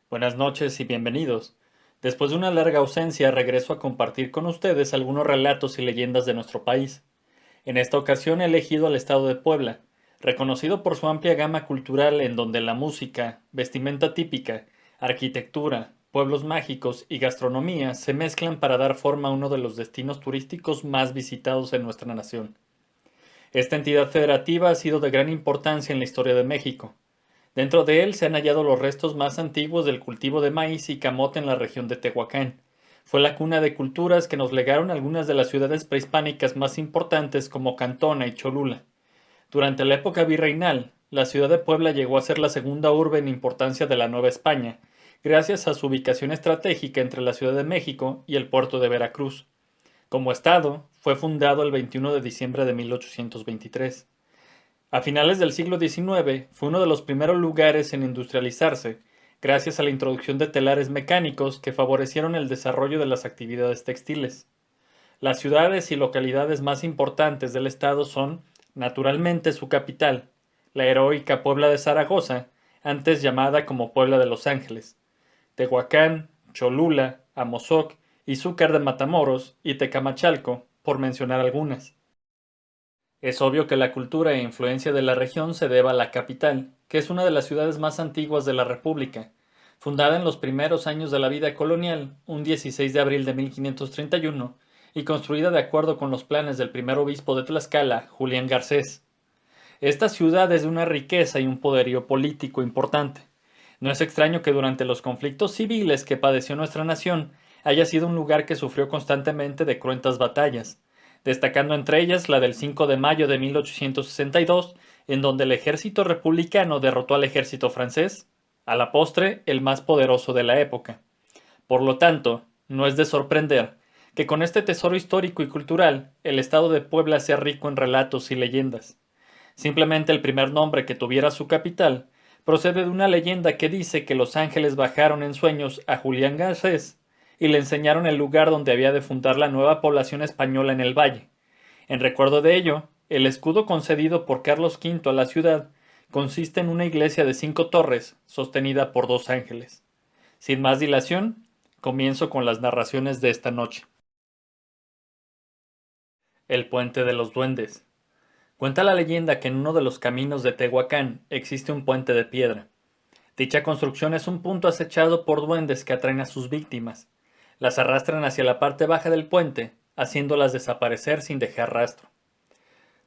Buenas noches y bienvenidos. Después de una larga ausencia, regreso a compartir con ustedes algunos relatos y leyendas de nuestro país. En esta ocasión he elegido al estado de Puebla, reconocido por su amplia gama cultural en donde la música, vestimenta típica, arquitectura, pueblos mágicos y gastronomía se mezclan para dar forma a uno de los destinos turísticos más visitados en nuestra nación. Esta entidad federativa ha sido de gran importancia en la historia de México. Dentro de él se han hallado los restos más antiguos del cultivo de maíz y camote en la región de Tehuacán. Fue la cuna de culturas que nos legaron algunas de las ciudades prehispánicas más importantes como Cantona y Cholula. Durante la época virreinal, la ciudad de Puebla llegó a ser la segunda urbe en importancia de la Nueva España, gracias a su ubicación estratégica entre la Ciudad de México y el puerto de Veracruz. Como estado, fue fundado el 21 de diciembre de 1823. A finales del siglo XIX fue uno de los primeros lugares en industrializarse, gracias a la introducción de telares mecánicos que favorecieron el desarrollo de las actividades textiles. Las ciudades y localidades más importantes del estado son, naturalmente, su capital, la heroica Puebla de Zaragoza, antes llamada como Puebla de Los Ángeles, Tehuacán, Cholula, Amozoc, Izúcar de Matamoros y Tecamachalco, por mencionar algunas. Es obvio que la cultura e influencia de la región se deba a la capital, que es una de las ciudades más antiguas de la República, fundada en los primeros años de la vida colonial, un 16 de abril de 1531, y construida de acuerdo con los planes del primer obispo de Tlaxcala, Julián Garcés. Esta ciudad es de una riqueza y un poderío político importante. No es extraño que durante los conflictos civiles que padeció nuestra nación haya sido un lugar que sufrió constantemente de cruentas batallas, destacando entre ellas la del 5 de mayo de 1862, en donde el ejército republicano derrotó al ejército francés, a la postre el más poderoso de la época. Por lo tanto, no es de sorprender que con este tesoro histórico y cultural el estado de Puebla sea rico en relatos y leyendas. Simplemente el primer nombre que tuviera su capital procede de una leyenda que dice que los ángeles bajaron en sueños a Julián Garcés y le enseñaron el lugar donde había de fundar la nueva población española en el valle. En recuerdo de ello, el escudo concedido por Carlos V a la ciudad consiste en una iglesia de 5 torres sostenida por 2 ángeles. Sin más dilación, comienzo con las narraciones de esta noche. El puente de los duendes. Cuenta la leyenda que en uno de los caminos de Tehuacán existe un puente de piedra. Dicha construcción es un punto acechado por duendes que atraen a sus víctimas. Las arrastran hacia la parte baja del puente, haciéndolas desaparecer sin dejar rastro.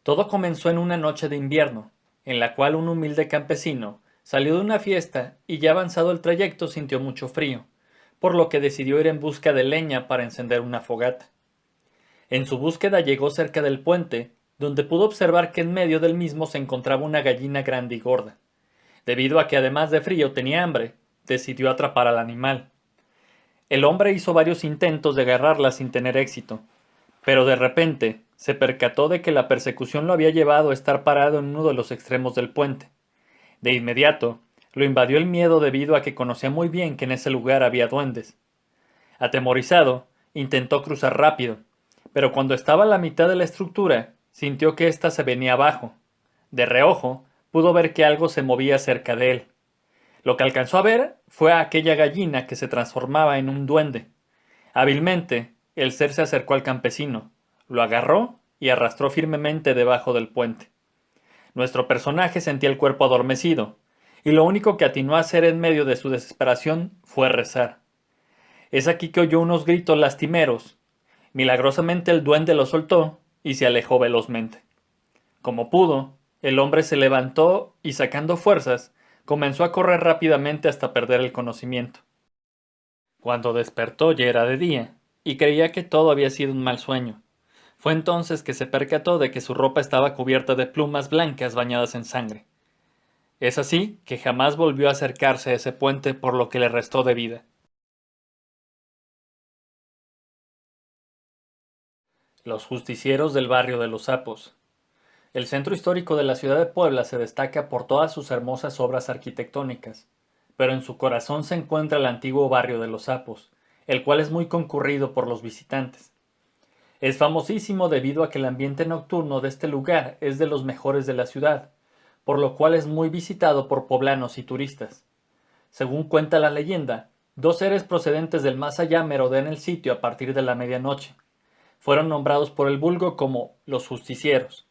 Todo comenzó en una noche de invierno, en la cual un humilde campesino salió de una fiesta y ya avanzado el trayecto sintió mucho frío, por lo que decidió ir en busca de leña para encender una fogata. En su búsqueda llegó cerca del puente, donde pudo observar que en medio del mismo se encontraba una gallina grande y gorda. Debido a que además de frío tenía hambre, decidió atrapar al animal. El hombre hizo varios intentos de agarrarla sin tener éxito, pero de repente se percató de que la persecución lo había llevado a estar parado en uno de los extremos del puente. De inmediato, lo invadió el miedo debido a que conocía muy bien que en ese lugar había duendes. Atemorizado, intentó cruzar rápido, pero cuando estaba a la mitad de la estructura, sintió que ésta se venía abajo. De reojo, pudo ver que algo se movía cerca de él. Lo que alcanzó a ver fue a aquella gallina que se transformaba en un duende. Hábilmente, el ser se acercó al campesino, lo agarró y arrastró firmemente debajo del puente. Nuestro personaje sentía el cuerpo adormecido, y lo único que atinó a hacer en medio de su desesperación fue rezar. Es aquí que oyó unos gritos lastimeros. Milagrosamente el duende lo soltó y se alejó velozmente. Como pudo, el hombre se levantó y sacando fuerzas, comenzó a correr rápidamente hasta perder el conocimiento. Cuando despertó ya era de día, y creía que todo había sido un mal sueño. Fue entonces que se percató de que su ropa estaba cubierta de plumas blancas bañadas en sangre. Es así que jamás volvió a acercarse a ese puente por lo que le restó de vida. Los justicieros del barrio de los Sapos. El centro histórico de la ciudad de Puebla se destaca por todas sus hermosas obras arquitectónicas, pero en su corazón se encuentra el antiguo barrio de los Sapos, el cual es muy concurrido por los visitantes. Es famosísimo debido a que el ambiente nocturno de este lugar es de los mejores de la ciudad, por lo cual es muy visitado por poblanos y turistas. Según cuenta la leyenda, dos seres procedentes del más allá merodean el sitio a partir de la medianoche. Fueron nombrados por el vulgo como los justicieros.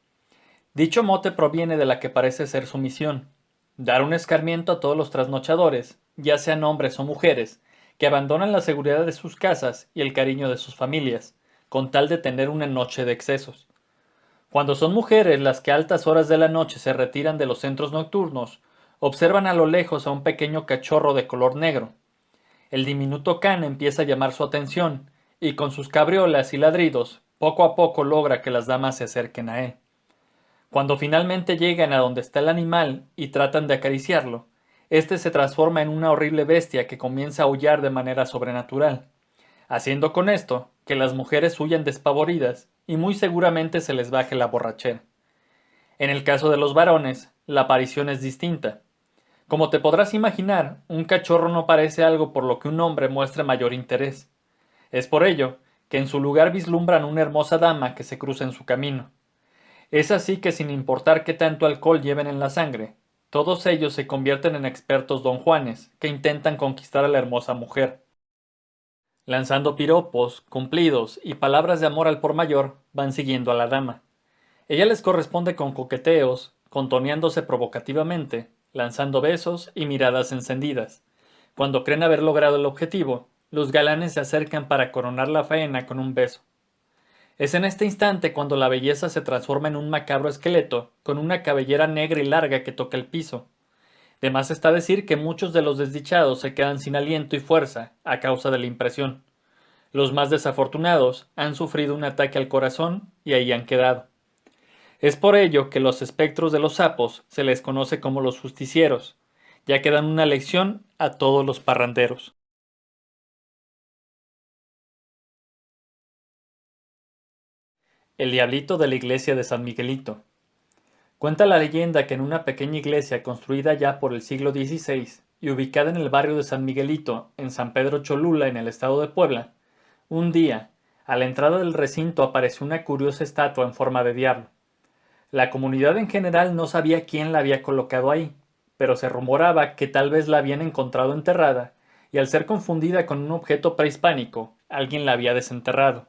Dicho mote proviene de la que parece ser su misión: dar un escarmiento a todos los trasnochadores, ya sean hombres o mujeres, que abandonan la seguridad de sus casas y el cariño de sus familias, con tal de tener una noche de excesos. Cuando son mujeres las que a altas horas de la noche se retiran de los centros nocturnos, observan a lo lejos a un pequeño cachorro de color negro. El diminuto can empieza a llamar su atención, y con sus cabriolas y ladridos, poco a poco logra que las damas se acerquen a él. Cuando finalmente llegan a donde está el animal y tratan de acariciarlo, éste se transforma en una horrible bestia que comienza a aullar de manera sobrenatural, haciendo con esto que las mujeres huyan despavoridas y muy seguramente se les baje la borrachera. En el caso de los varones, la aparición es distinta. Como te podrás imaginar, un cachorro no parece algo por lo que un hombre muestre mayor interés. Es por ello que en su lugar vislumbran una hermosa dama que se cruza en su camino. Es así que sin importar qué tanto alcohol lleven en la sangre, todos ellos se convierten en expertos don Juanes que intentan conquistar a la hermosa mujer. Lanzando piropos, cumplidos y palabras de amor al por mayor, van siguiendo a la dama. Ella les corresponde con coqueteos, contoneándose provocativamente, lanzando besos y miradas encendidas. Cuando creen haber logrado el objetivo, los galanes se acercan para coronar la faena con un beso. Es en este instante cuando la belleza se transforma en un macabro esqueleto, con una cabellera negra y larga que toca el piso. De más está decir que muchos de los desdichados se quedan sin aliento y fuerza a causa de la impresión. Los más desafortunados han sufrido un ataque al corazón y ahí han quedado. Es por ello que los espectros de los sapos se les conoce como los justicieros, ya que dan una lección a todos los parranderos. El diablito de la iglesia de San Miguelito. Cuenta la leyenda que en una pequeña iglesia construida ya por el siglo XVI y ubicada en el barrio de San Miguelito, en San Pedro Cholula, en el estado de Puebla, un día, a la entrada del recinto apareció una curiosa estatua en forma de diablo. La comunidad en general no sabía quién la había colocado ahí, pero se rumoraba que tal vez la habían encontrado enterrada, y al ser confundida con un objeto prehispánico, alguien la había desenterrado.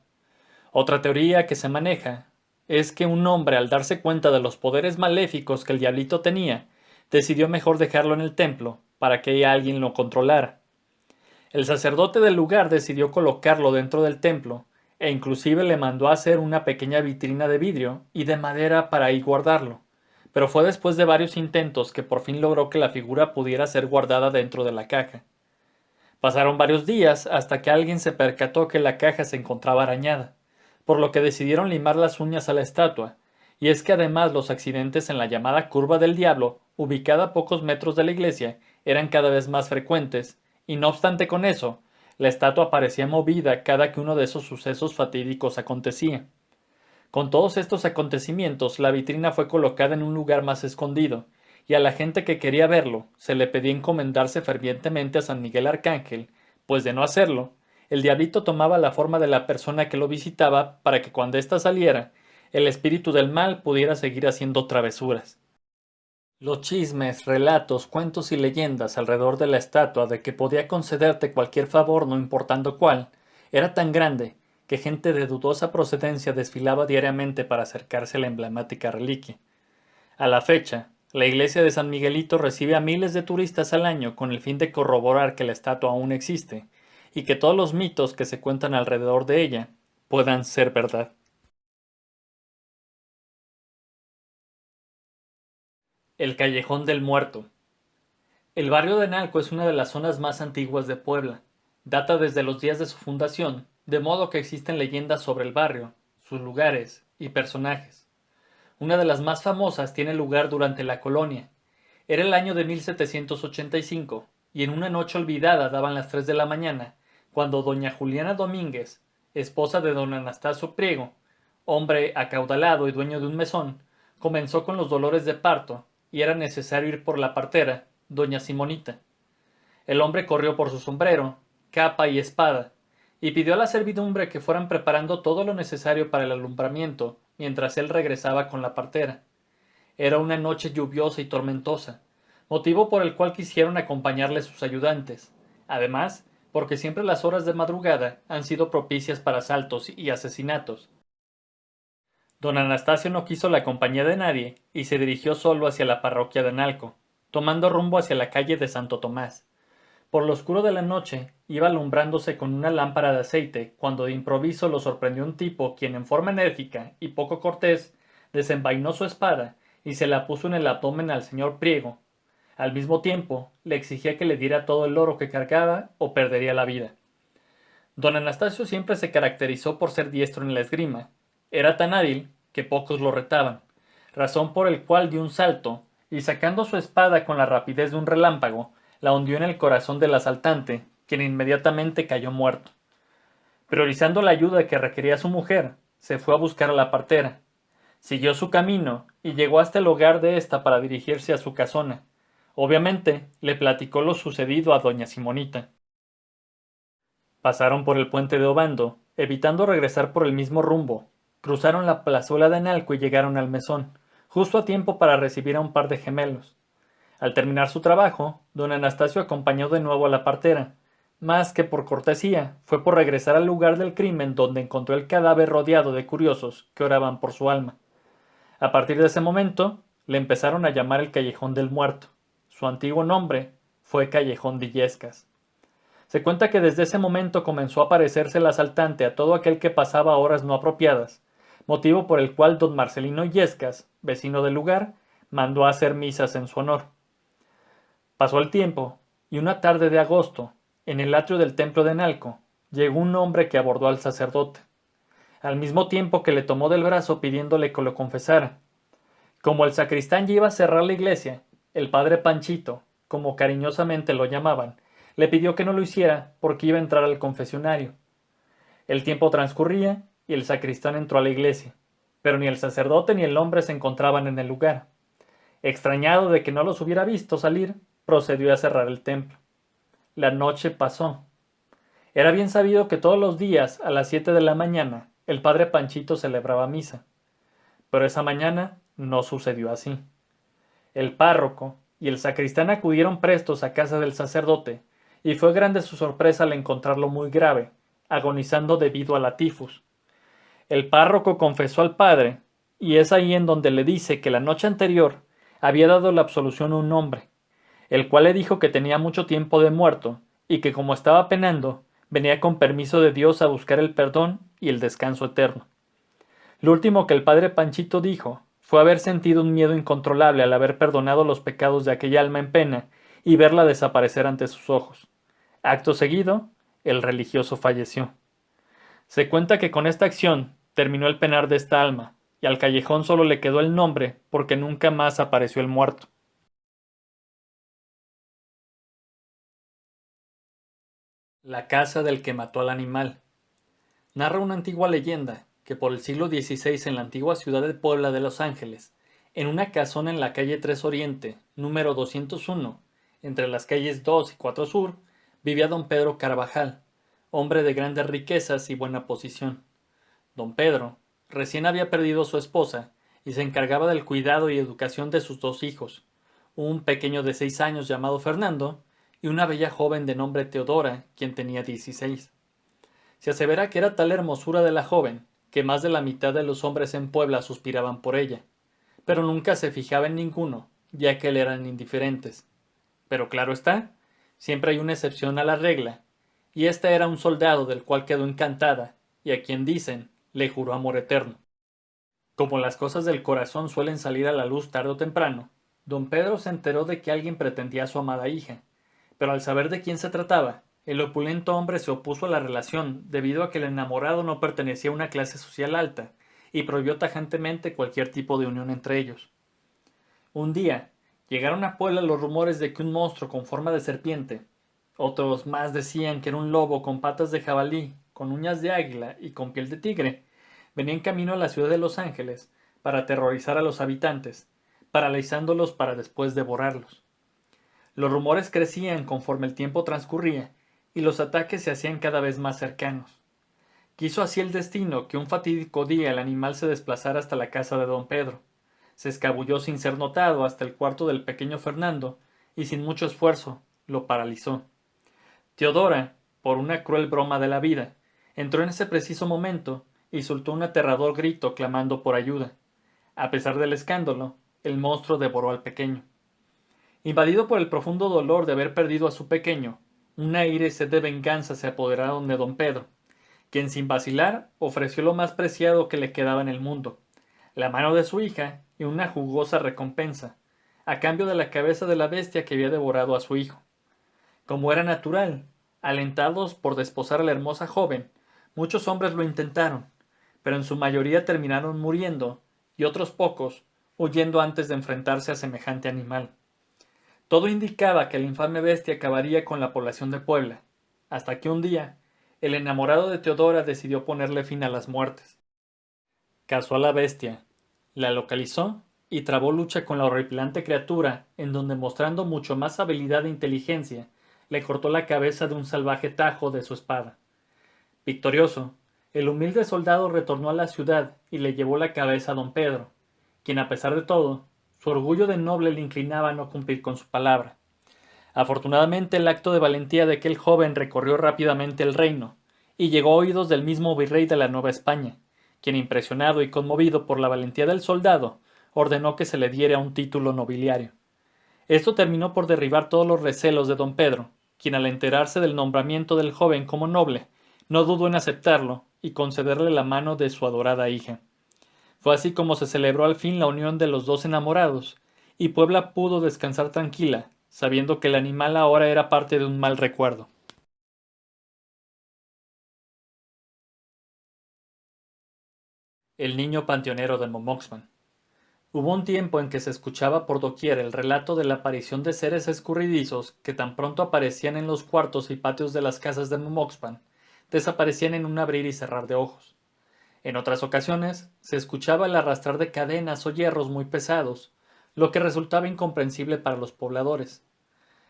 Otra teoría que se maneja es que un hombre, al darse cuenta de los poderes maléficos que el diablito tenía, decidió mejor dejarlo en el templo para que alguien lo controlara. El sacerdote del lugar decidió colocarlo dentro del templo e inclusive le mandó a hacer una pequeña vitrina de vidrio y de madera para ahí guardarlo, pero fue después de varios intentos que por fin logró que la figura pudiera ser guardada dentro de la caja. Pasaron varios días hasta que alguien se percató que la caja se encontraba arañada, por lo que decidieron limar las uñas a la estatua, y es que además los accidentes en la llamada Curva del Diablo, ubicada a pocos metros de la iglesia, eran cada vez más frecuentes, y no obstante con eso, la estatua parecía movida cada que uno de esos sucesos fatídicos acontecía. Con todos estos acontecimientos, la vitrina fue colocada en un lugar más escondido, y a la gente que quería verlo se le pedía encomendarse fervientemente a San Miguel Arcángel, pues de no hacerlo, el diablito tomaba la forma de la persona que lo visitaba para que cuando ésta saliera, el espíritu del mal pudiera seguir haciendo travesuras. Los chismes, relatos, cuentos y leyendas alrededor de la estatua de que podía concederte cualquier favor no importando cuál, era tan grande que gente de dudosa procedencia desfilaba diariamente para acercarse a la emblemática reliquia. A la fecha, la iglesia de San Miguelito recibe a miles de turistas al año con el fin de corroborar que la estatua aún existe y que todos los mitos que se cuentan alrededor de ella puedan ser verdad. El Callejón del Muerto. El barrio de Nalco es una de las zonas más antiguas de Puebla. Data desde los días de su fundación, de modo que existen leyendas sobre el barrio, sus lugares y personajes. Una de las más famosas tiene lugar durante la colonia. Era el año de 1785, y en una noche olvidada daban las 3 de la mañana, cuando doña Juliana Domínguez, esposa de don Anastasio Priego, hombre acaudalado y dueño de un mesón, comenzó con los dolores de parto, y era necesario ir por la partera, doña Simonita. El hombre corrió por su sombrero, capa y espada, y pidió a la servidumbre que fueran preparando todo lo necesario para el alumbramiento, mientras él regresaba con la partera. Era una noche lluviosa y tormentosa, motivo por el cual quisieron acompañarle sus ayudantes. Además, porque siempre las horas de madrugada han sido propicias para asaltos y asesinatos. Don Anastasio no quiso la compañía de nadie y se dirigió solo hacia la parroquia de Analco, tomando rumbo hacia la calle de Santo Tomás. Por lo oscuro de la noche iba alumbrándose con una lámpara de aceite cuando de improviso lo sorprendió un tipo quien en forma enérgica y poco cortés desenvainó su espada y se la puso en el abdomen al señor Priego. Al mismo tiempo le exigía que le diera todo el oro que cargaba o perdería la vida. Don Anastasio siempre se caracterizó por ser diestro en la esgrima. Era tan hábil que pocos lo retaban, razón por el cual dio un salto y sacando su espada con la rapidez de un relámpago, la hundió en el corazón del asaltante, quien inmediatamente cayó muerto. Priorizando la ayuda que requería su mujer, se fue a buscar a la partera. Siguió su camino y llegó hasta el hogar de ésta para dirigirse a su casona. Obviamente, le platicó lo sucedido a doña Simonita. Pasaron por el puente de Obando, evitando regresar por el mismo rumbo. Cruzaron la plazuela de Analco y llegaron al mesón, justo a tiempo para recibir a un par de gemelos. Al terminar su trabajo, don Anastasio acompañó de nuevo a la partera. Más que por cortesía, fue por regresar al lugar del crimen donde encontró el cadáver rodeado de curiosos que oraban por su alma. A partir de ese momento, le empezaron a llamar el Callejón del Muerto. Su antiguo nombre fue Callejón de Illescas. Se cuenta que desde ese momento comenzó a parecerse el asaltante a todo aquel que pasaba horas no apropiadas, motivo por el cual don Marcelino Illescas, vecino del lugar, mandó a hacer misas en su honor. Pasó el tiempo, y una tarde de agosto, en el atrio del templo de Nalco, llegó un hombre que abordó al sacerdote, al mismo tiempo que le tomó del brazo pidiéndole que lo confesara. Como el sacristán ya iba a cerrar la iglesia, el padre Panchito, como cariñosamente lo llamaban, le pidió que no lo hiciera porque iba a entrar al confesionario. El tiempo transcurría y el sacristán entró a la iglesia, pero ni el sacerdote ni el hombre se encontraban en el lugar. Extrañado de que no los hubiera visto salir, procedió a cerrar el templo. La noche pasó. Era bien sabido que todos los días, a las 7 de la mañana, el padre Panchito celebraba misa. Pero esa mañana no sucedió así. El párroco y el sacristán acudieron prestos a casa del sacerdote, y fue grande su sorpresa al encontrarlo muy grave, agonizando debido a la tifus. El párroco confesó al padre, y es ahí en donde le dice que la noche anterior había dado la absolución a un hombre, el cual le dijo que tenía mucho tiempo de muerto, y que como estaba penando, venía con permiso de Dios a buscar el perdón y el descanso eterno. Lo último que el padre Panchito dijo fue haber sentido un miedo incontrolable al haber perdonado los pecados de aquella alma en pena y verla desaparecer ante sus ojos. Acto seguido, el religioso falleció. Se cuenta que con esta acción terminó el penar de esta alma, y al callejón solo le quedó el nombre porque nunca más apareció el muerto. La casa del que mató al animal. Narra una antigua leyenda que por el siglo XVI en la antigua ciudad de Puebla de Los Ángeles, en una casona en la calle 3 Oriente, número 201, entre las calles 2 y 4 Sur, vivía don Pedro Carvajal, hombre de grandes riquezas y buena posición. Don Pedro recién había perdido a su esposa y se encargaba del cuidado y educación de sus dos hijos, un pequeño de 6 años llamado Fernando y una bella joven de nombre Teodora, quien tenía 16. Se asevera que era tal la hermosura de la joven que más de la mitad de los hombres en Puebla suspiraban por ella, pero nunca se fijaba en ninguno, ya que le eran indiferentes. Pero claro está, siempre hay una excepción a la regla, y este era un soldado del cual quedó encantada, y a quien dicen le juró amor eterno. Como las cosas del corazón suelen salir a la luz tarde o temprano, don Pedro se enteró de que alguien pretendía a su amada hija, pero al saber de quién se trataba, el opulento hombre se opuso a la relación debido a que el enamorado no pertenecía a una clase social alta y prohibió tajantemente cualquier tipo de unión entre ellos. Un día, llegaron a Puebla los rumores de que un monstruo con forma de serpiente, otros más decían que era un lobo con patas de jabalí, con uñas de águila y con piel de tigre, venía en camino a la ciudad de Los Ángeles para aterrorizar a los habitantes, paralizándolos para después devorarlos. Los rumores crecían conforme el tiempo transcurría y los ataques se hacían cada vez más cercanos. Quiso así el destino que un fatídico día el animal se desplazara hasta la casa de don Pedro. Se escabulló sin ser notado hasta el cuarto del pequeño Fernando y sin mucho esfuerzo lo paralizó. Teodora, por una cruel broma de la vida, entró en ese preciso momento y soltó un aterrador grito clamando por ayuda. A pesar del escándalo, el monstruo devoró al pequeño. Invadido por el profundo dolor de haber perdido a su pequeño, un aire y sed de venganza se apoderaron de don Pedro, quien sin vacilar ofreció lo más preciado que le quedaba en el mundo, la mano de su hija y una jugosa recompensa, a cambio de la cabeza de la bestia que había devorado a su hijo. Como era natural, alentados por desposar a la hermosa joven, muchos hombres lo intentaron, pero en su mayoría terminaron muriendo y otros pocos huyendo antes de enfrentarse a semejante animal. Todo indicaba que la infame bestia acabaría con la población de Puebla, hasta que un día el enamorado de Teodora decidió ponerle fin a las muertes. Cazó a la bestia, la localizó y trabó lucha con la horripilante criatura, en donde mostrando mucho más habilidad e inteligencia, le cortó la cabeza de un salvaje tajo de su espada. Victorioso, el humilde soldado retornó a la ciudad y le llevó la cabeza a don Pedro, quien a pesar de todo, su orgullo de noble le inclinaba a no cumplir con su palabra. Afortunadamente el acto de valentía de aquel joven recorrió rápidamente el reino, y llegó a oídos del mismo virrey de la Nueva España, quien impresionado y conmovido por la valentía del soldado, ordenó que se le diera un título nobiliario. Esto terminó por derribar todos los recelos de don Pedro, quien al enterarse del nombramiento del joven como noble, no dudó en aceptarlo y concederle la mano de su adorada hija. Fue así como se celebró al fin la unión de los dos enamorados, y Puebla pudo descansar tranquila, sabiendo que el animal ahora era parte de un mal recuerdo. El niño panteonero de Momoxpan. Hubo un tiempo en que se escuchaba por doquier el relato de la aparición de seres escurridizos que tan pronto aparecían en los cuartos y patios de las casas de Momoxpan, desaparecían en un abrir y cerrar de ojos. En otras ocasiones se escuchaba el arrastrar de cadenas o hierros muy pesados, lo que resultaba incomprensible para los pobladores.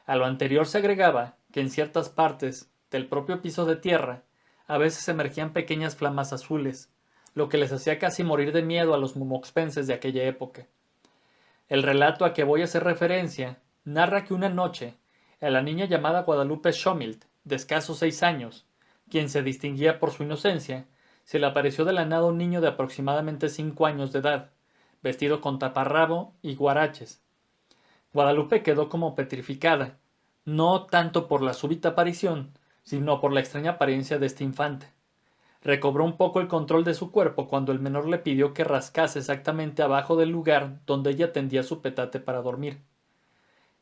A lo anterior se agregaba que en ciertas partes del propio piso de tierra a veces emergían pequeñas flamas azules, lo que les hacía casi morir de miedo a los momoxpenses de aquella época. El relato a que voy a hacer referencia narra que una noche, a la niña llamada Guadalupe Schomilt, de escasos 6 años, quien se distinguía por su inocencia, se le apareció de la nada un niño de aproximadamente 5 años de edad, vestido con taparrabo y guaraches. Guadalupe quedó como petrificada, no tanto por la súbita aparición, sino por la extraña apariencia de este infante. Recobró un poco el control de su cuerpo cuando el menor le pidió que rascase exactamente abajo del lugar donde ella tendía su petate para dormir.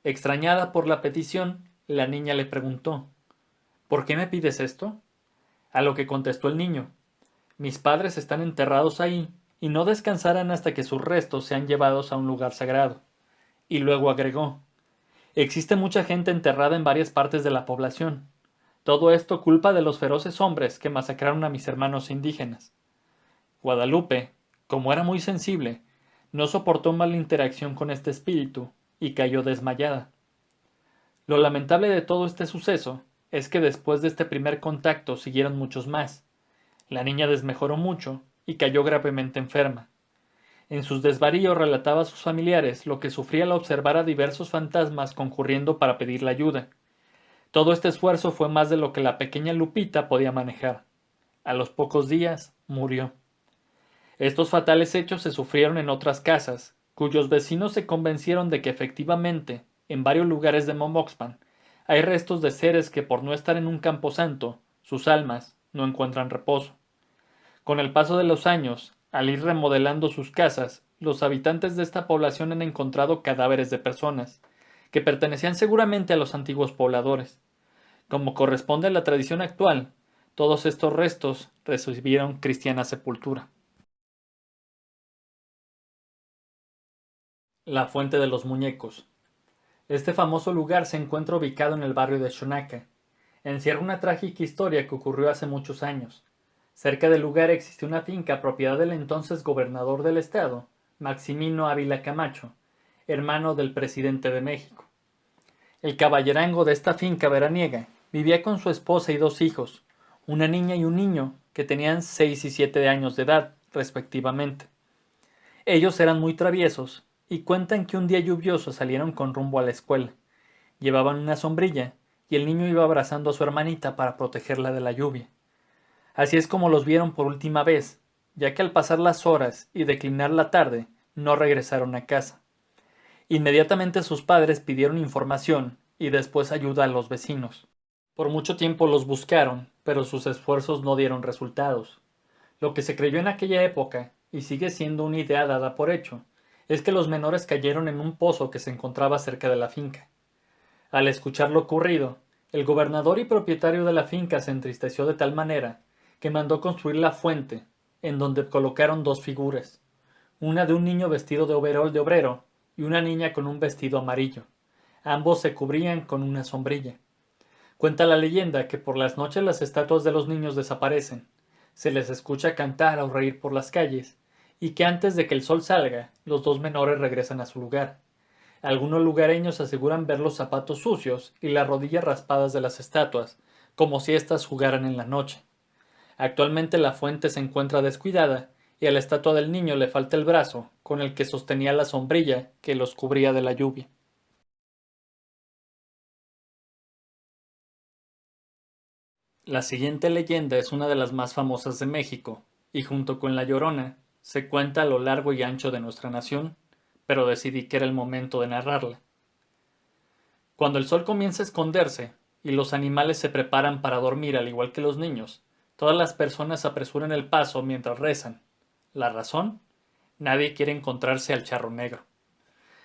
Extrañada por la petición, la niña le preguntó: ¿Por qué me pides esto? A lo que contestó el niño: Mis padres están enterrados ahí y no descansarán hasta que sus restos sean llevados a un lugar sagrado. Y luego agregó: Existe mucha gente enterrada en varias partes de la población. Todo esto culpa de los feroces hombres que masacraron a mis hermanos indígenas. Guadalupe, como era muy sensible, no soportó mal la interacción con este espíritu y cayó desmayada. Lo lamentable de todo este suceso es que después de este primer contacto siguieron muchos más. La niña desmejoró mucho y cayó gravemente enferma. En sus desvaríos relataba a sus familiares lo que sufría al observar a diversos fantasmas concurriendo para pedirle ayuda. Todo este esfuerzo fue más de lo que la pequeña Lupita podía manejar. A los pocos días murió. Estos fatales hechos se sufrieron en otras casas, cuyos vecinos se convencieron de que efectivamente, en varios lugares de Momoxpan, hay restos de seres que por no estar en un camposanto, sus almas no encuentran reposo. Con el paso de los años, al ir remodelando sus casas, los habitantes de esta población han encontrado cadáveres de personas, que pertenecían seguramente a los antiguos pobladores. Como corresponde a la tradición actual, todos estos restos recibieron cristiana sepultura. La Fuente de los Muñecos. Este famoso lugar se encuentra ubicado en el barrio de Xonaca. Encierra una trágica historia que ocurrió hace muchos años. Cerca del lugar existe una finca propiedad del entonces gobernador del estado, Maximino Ávila Camacho, hermano del presidente de México. El caballerango de esta finca veraniega vivía con su esposa y 2 hijos, una niña y un niño, que tenían 6 y 7 años de edad, respectivamente. Ellos eran muy traviesos y cuentan que un día lluvioso salieron con rumbo a la escuela. Llevaban una sombrilla, y el niño iba abrazando a su hermanita para protegerla de la lluvia. Así es como los vieron por última vez, ya que al pasar las horas y declinar la tarde, no regresaron a casa. Inmediatamente sus padres pidieron información y después ayuda a los vecinos. Por mucho tiempo los buscaron, pero sus esfuerzos no dieron resultados. Lo que se creyó en aquella época, y sigue siendo una idea dada por hecho, es que los menores cayeron en un pozo que se encontraba cerca de la finca. Al escuchar lo ocurrido, el gobernador y propietario de la finca se entristeció de tal manera que mandó construir la fuente, en donde colocaron dos figuras, una de un niño vestido de overol de obrero y una niña con un vestido amarillo. Ambos se cubrían con una sombrilla. Cuenta la leyenda que por las noches las estatuas de los niños desaparecen, se les escucha cantar o reír por las calles, y que antes de que el sol salga, los dos menores regresan a su lugar. Algunos lugareños aseguran ver los zapatos sucios y las rodillas raspadas de las estatuas, como si éstas jugaran en la noche. Actualmente la fuente se encuentra descuidada y a la estatua del niño le falta el brazo con el que sostenía la sombrilla que los cubría de la lluvia. La siguiente leyenda es una de las más famosas de México, y junto con La Llorona, se cuenta a lo largo y ancho de nuestra nación, pero decidí que era el momento de narrarla. Cuando el sol comienza a esconderse y los animales se preparan para dormir al igual que los niños, todas las personas apresuran el paso mientras rezan. ¿La razón? Nadie quiere encontrarse al charro negro.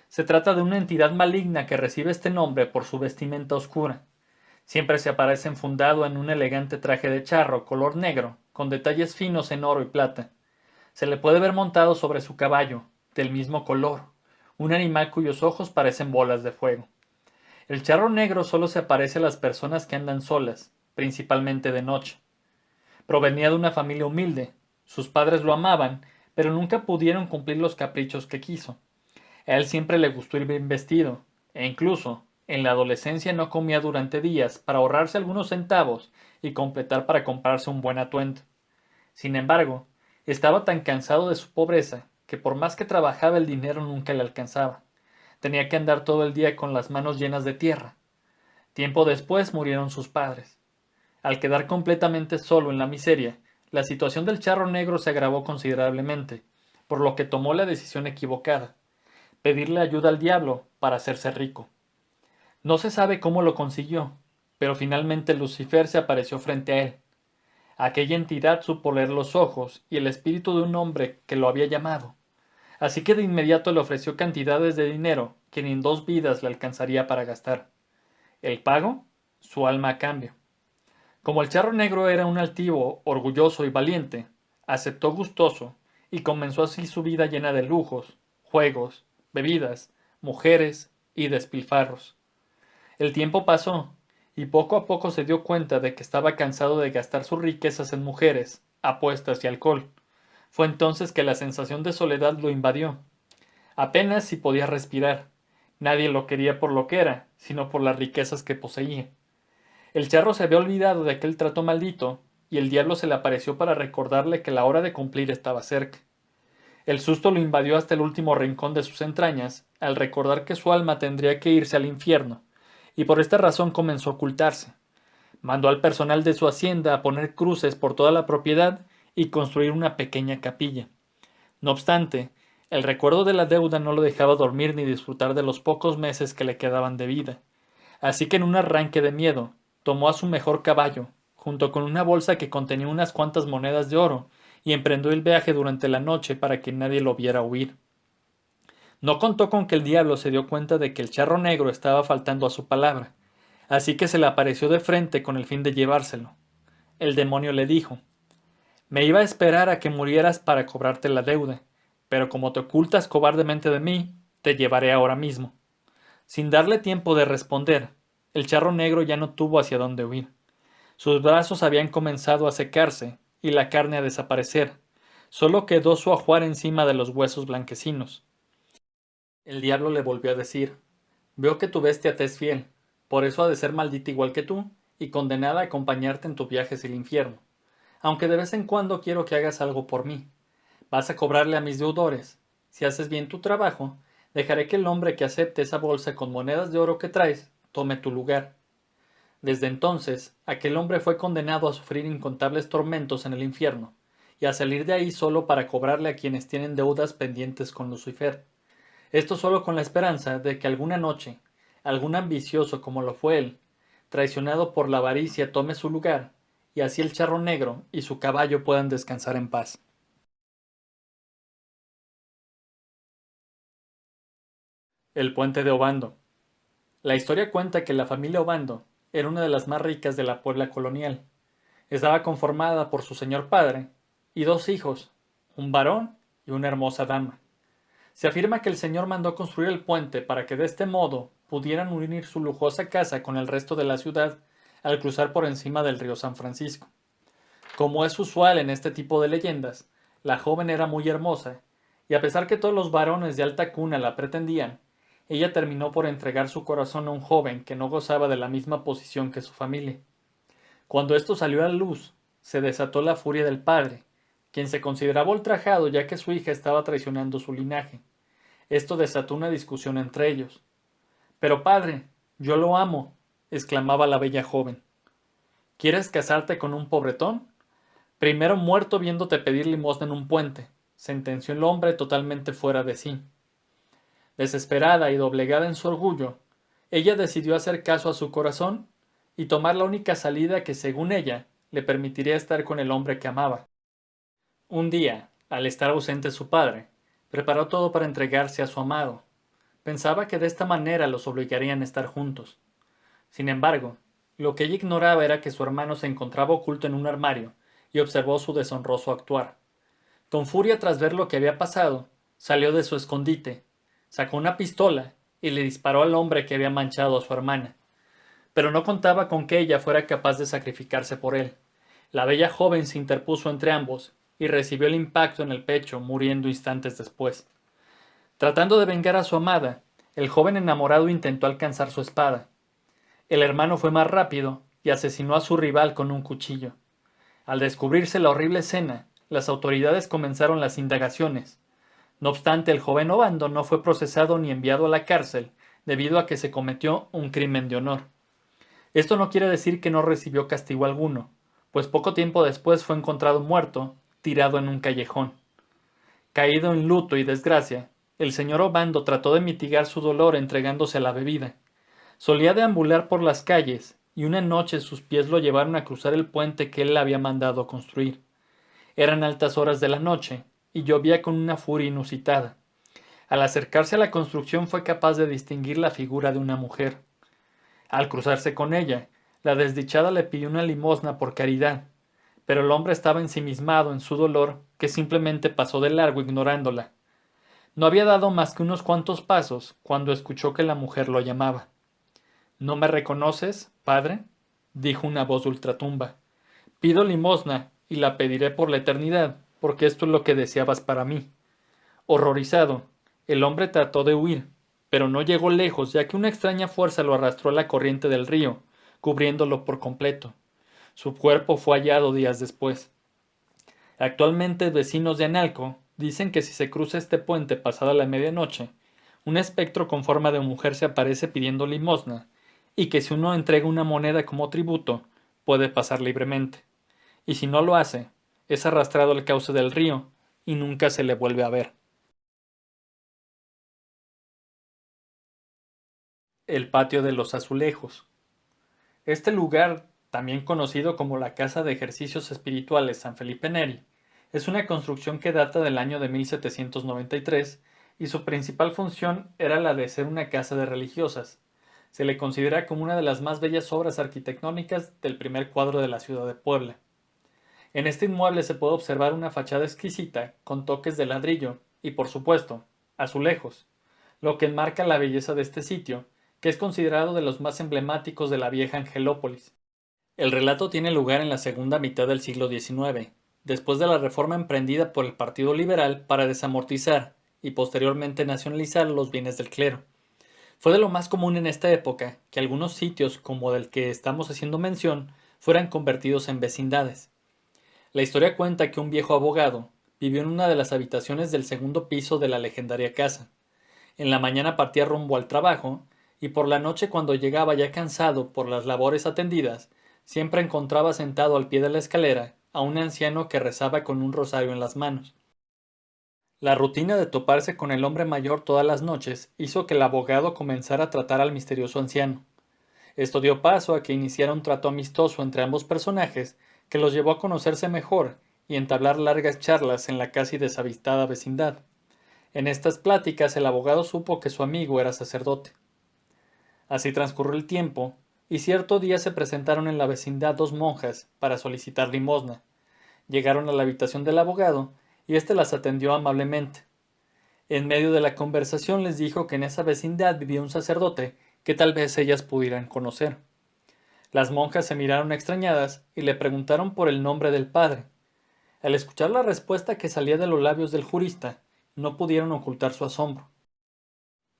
Se trata de una entidad maligna que recibe este nombre por su vestimenta oscura. Siempre se aparece enfundado en un elegante traje de charro color negro, con detalles finos en oro y plata. Se le puede ver montado sobre su caballo, del mismo color, un animal cuyos ojos parecen bolas de fuego. El charro negro solo se aparece a las personas que andan solas, principalmente de noche. Provenía de una familia humilde. Sus padres lo amaban, pero nunca pudieron cumplir los caprichos que quiso. A él siempre le gustó ir bien vestido, e incluso, en la adolescencia no comía durante días para ahorrarse algunos centavos y completar para comprarse un buen atuendo. Sin embargo, estaba tan cansado de su pobreza que por más que trabajaba el dinero nunca le alcanzaba. Tenía que andar todo el día con las manos llenas de tierra. Tiempo después murieron sus padres. Al quedar completamente solo en la miseria, la situación del charro negro se agravó considerablemente, por lo que tomó la decisión equivocada: pedirle ayuda al diablo para hacerse rico. No se sabe cómo lo consiguió, pero finalmente Lucifer se apareció frente a él. Aquella entidad supo leer los ojos y el espíritu de un hombre que lo había llamado, así que de inmediato le ofreció cantidades de dinero que ni en 2 vidas le alcanzaría para gastar. El pago, su alma a cambio. Como el charro negro era un altivo, orgulloso y valiente, aceptó gustoso y comenzó así su vida llena de lujos, juegos, bebidas, mujeres y despilfarros. El tiempo pasó, y poco a poco se dio cuenta de que estaba cansado de gastar sus riquezas en mujeres, apuestas y alcohol. Fue entonces que la sensación de soledad lo invadió. Apenas si podía respirar. Nadie lo quería por lo que era, sino por las riquezas que poseía. El charro se había olvidado de aquel trato maldito, y el diablo se le apareció para recordarle que la hora de cumplir estaba cerca. El susto lo invadió hasta el último rincón de sus entrañas, al recordar que su alma tendría que irse al infierno, y por esta razón comenzó a ocultarse. Mandó al personal de su hacienda a poner cruces por toda la propiedad y construir una pequeña capilla. No obstante, el recuerdo de la deuda no lo dejaba dormir ni disfrutar de los pocos meses que le quedaban de vida. Así que en un arranque de miedo, tomó a su mejor caballo, junto con una bolsa que contenía unas cuantas monedas de oro, y emprendió el viaje durante la noche para que nadie lo viera huir. No contó con que el diablo se dio cuenta de que el charro negro estaba faltando a su palabra, así que se le apareció de frente con el fin de llevárselo. El demonio le dijo: me iba a esperar a que murieras para cobrarte la deuda, pero como te ocultas cobardemente de mí, te llevaré ahora mismo. Sin darle tiempo de responder, el charro negro ya no tuvo hacia dónde huir. Sus brazos habían comenzado a secarse y la carne a desaparecer. Solo quedó su ajuar encima de los huesos blanquecinos. El diablo le volvió a decir: veo que tu bestia te es fiel, por eso ha de ser maldita igual que tú, y condenada a acompañarte en tu viaje hacia el infierno. Aunque de vez en cuando quiero que hagas algo por mí. Vas a cobrarle a mis deudores. Si haces bien tu trabajo, dejaré que el hombre que acepte esa bolsa con monedas de oro que traes tome tu lugar. Desde entonces, aquel hombre fue condenado a sufrir incontables tormentos en el infierno, y a salir de ahí solo para cobrarle a quienes tienen deudas pendientes con Lucifer. Esto solo con la esperanza de que alguna noche, algún ambicioso como lo fue él, traicionado por la avaricia, tome su lugar, y así el charro negro y su caballo puedan descansar en paz. El puente de Obando. La historia cuenta que la familia Obando era una de las más ricas de la Puebla colonial. Estaba conformada por su señor padre y dos hijos, un varón y una hermosa dama. Se afirma que el señor mandó construir el puente para que de este modo pudieran unir su lujosa casa con el resto de la ciudad al cruzar por encima del río San Francisco. Como es usual en este tipo de leyendas, la joven era muy hermosa, y a pesar que todos los varones de alta cuna la pretendían, ella terminó por entregar su corazón a un joven que no gozaba de la misma posición que su familia. Cuando esto salió a la luz, se desató la furia del padre, quien se consideraba ultrajado ya que su hija estaba traicionando su linaje. Esto desató una discusión entre ellos. Pero padre, yo lo amo, exclamaba la bella joven. ¿Quieres casarte con un pobretón? Primero muerto viéndote pedir limosna en un puente, sentenció el hombre totalmente fuera de sí. Desesperada y doblegada en su orgullo, ella decidió hacer caso a su corazón y tomar la única salida que, según ella, le permitiría estar con el hombre que amaba. Un día, al estar ausente su padre, preparó todo para entregarse a su amado. Pensaba que de esta manera los obligarían a estar juntos. Sin embargo, lo que ella ignoraba era que su hermano se encontraba oculto en un armario y observó su deshonroso actuar. Con furia tras ver lo que había pasado, salió de su escondite, sacó una pistola y le disparó al hombre que había manchado a su hermana. Pero no contaba con que ella fuera capaz de sacrificarse por él. La bella joven se interpuso entre ambos y recibió el impacto en el pecho, muriendo instantes después. Tratando de vengar a su amada, el joven enamorado intentó alcanzar su espada. El hermano fue más rápido y asesinó a su rival con un cuchillo. Al descubrirse la horrible escena, las autoridades comenzaron las indagaciones. No obstante, el joven Obando no fue procesado ni enviado a la cárcel debido a que se cometió un crimen de honor. Esto no quiere decir que no recibió castigo alguno, pues poco tiempo después fue encontrado muerto, tirado en un callejón. Caído en luto y desgracia, el señor Obando trató de mitigar su dolor entregándose a la bebida. Solía deambular por las calles, y una noche sus pies lo llevaron a cruzar el puente que él le había mandado construir. Eran altas horas de la noche, y llovía con una furia inusitada. Al acercarse a la construcción fue capaz de distinguir la figura de una mujer. Al cruzarse con ella, la desdichada le pidió una limosna por caridad, pero el hombre estaba ensimismado en su dolor que simplemente pasó de largo ignorándola. No había dado más que unos cuantos pasos cuando escuchó que la mujer lo llamaba. ¿No me reconoces, padre? Dijo una voz de ultratumba. Pido limosna y la pediré por la eternidad, porque esto es lo que deseabas para mí. Horrorizado, el hombre trató de huir, pero no llegó lejos, ya que una extraña fuerza lo arrastró a la corriente del río, cubriéndolo por completo. Su cuerpo fue hallado días después. Actualmente, vecinos de Analco dicen que si se cruza este puente pasada la medianoche, un espectro con forma de mujer se aparece pidiendo limosna, y que si uno entrega una moneda como tributo, puede pasar libremente. Y si no lo hace, es arrastrado al cauce del río y nunca se le vuelve a ver. El patio de los azulejos. Este lugar, también conocido como la Casa de Ejercicios Espirituales San Felipe Neri, es una construcción que data del año de 1793 y su principal función era la de ser una casa de religiosas. Se le considera como una de las más bellas obras arquitectónicas del primer cuadro de la ciudad de Puebla. En este inmueble se puede observar una fachada exquisita con toques de ladrillo y, por supuesto, azulejos, lo que enmarca la belleza de este sitio, que es considerado de los más emblemáticos de la vieja Angelópolis. El relato tiene lugar en la segunda mitad del siglo XIX, después de la reforma emprendida por el Partido Liberal para desamortizar y posteriormente nacionalizar los bienes del clero. Fue de lo más común en esta época que algunos sitios, como del que estamos haciendo mención, fueran convertidos en vecindades. La historia cuenta que un viejo abogado vivió en una de las habitaciones del segundo piso de la legendaria casa. En la mañana partía rumbo al trabajo y por la noche cuando llegaba ya cansado por las labores atendidas, siempre encontraba sentado al pie de la escalera a un anciano que rezaba con un rosario en las manos. La rutina de toparse con el hombre mayor todas las noches hizo que el abogado comenzara a tratar al misterioso anciano. Esto dio paso a que iniciara un trato amistoso entre ambos personajes que los llevó a conocerse mejor y entablar largas charlas en la casi deshabitada vecindad. En estas pláticas el abogado supo que su amigo era sacerdote. Así transcurrió el tiempo, y cierto día se presentaron en la vecindad dos monjas para solicitar limosna. Llegaron a la habitación del abogado, y éste las atendió amablemente. En medio de la conversación les dijo que en esa vecindad vivía un sacerdote que tal vez ellas pudieran conocer. Las monjas se miraron extrañadas y le preguntaron por el nombre del padre. Al escuchar la respuesta que salía de los labios del jurista, no pudieron ocultar su asombro.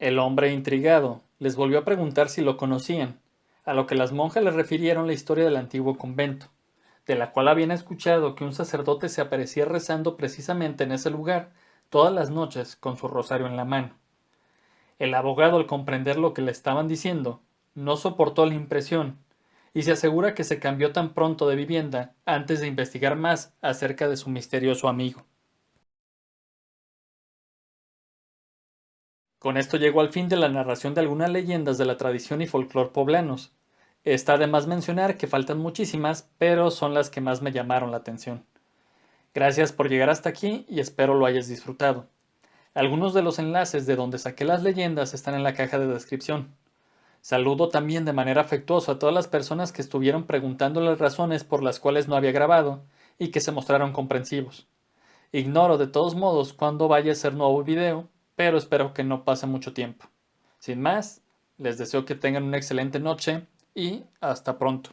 El hombre, intrigado, les volvió a preguntar si lo conocían, a lo que las monjas le refirieron la historia del antiguo convento, de la cual habían escuchado que un sacerdote se aparecía rezando precisamente en ese lugar todas las noches con su rosario en la mano. El abogado, al comprender lo que le estaban diciendo, no soportó la impresión y se asegura que se cambió tan pronto de vivienda antes de investigar más acerca de su misterioso amigo. Con esto llegó al fin de la narración de algunas leyendas de la tradición y folclore poblanos. Está de más mencionar que faltan muchísimas, pero son las que más me llamaron la atención. Gracias por llegar hasta aquí y espero lo hayas disfrutado. Algunos de los enlaces de donde saqué las leyendas están en la caja de descripción. Saludo también de manera afectuosa a todas las personas que estuvieron preguntando las razones por las cuales no había grabado y que se mostraron comprensivos. Ignoro de todos modos cuándo vaya a ser nuevo video, pero espero que no pase mucho tiempo. Sin más, les deseo que tengan una excelente noche y hasta pronto.